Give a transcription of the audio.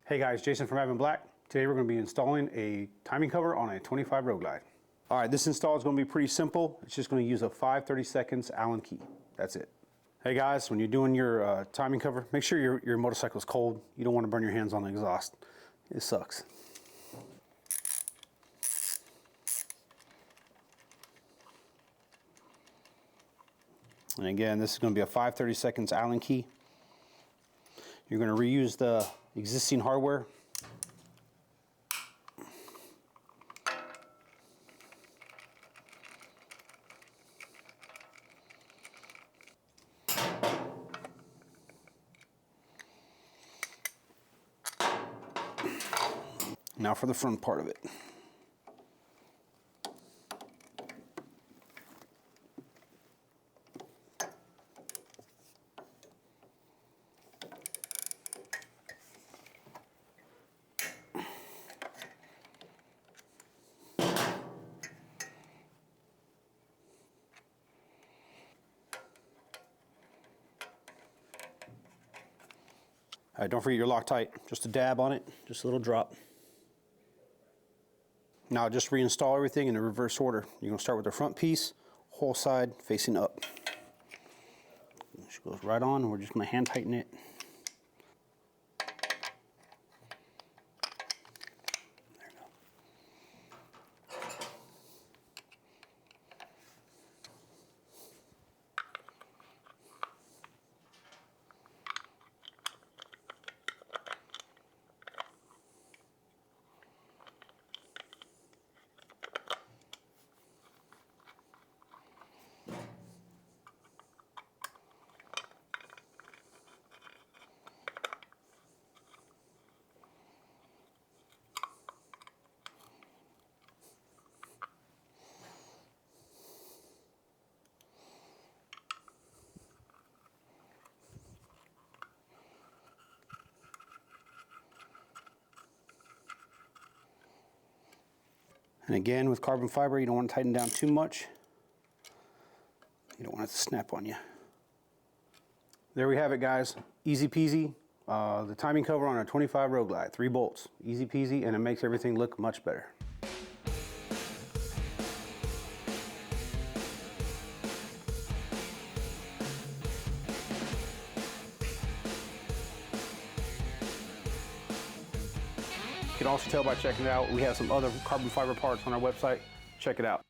Hey guys, Jason from Advanblack. Today we're going to be installing a timing cover on a 25 Road Glide. Alright, this install is going to be pretty simple. It's just going to use a 5/32 Allen key. That's it. Hey guys, when you're doing your timing cover, make sure your motorcycle is cold. You don't want to burn your hands on the exhaust. It sucks. And again, this is going to be a 5/32 Allen key. You're going to reuse the existing hardware. Now for the front part of it. All right, don't forget your Loctite. Just a dab on it, just a little drop. Now just reinstall everything in the reverse order. You're going to start with the front piece, whole side facing up. It goes right on, and we're just going to hand tighten it. There you go. And again, with carbon fiber, you don't want to tighten down too much. You don't want it to snap on you. There we have it, guys. Easy peasy. The timing cover on a 25 Road Glide, 3 bolts. Easy peasy, and it makes everything look much better. You can also tell by checking it out. We have some other carbon fiber parts on our website. Check it out.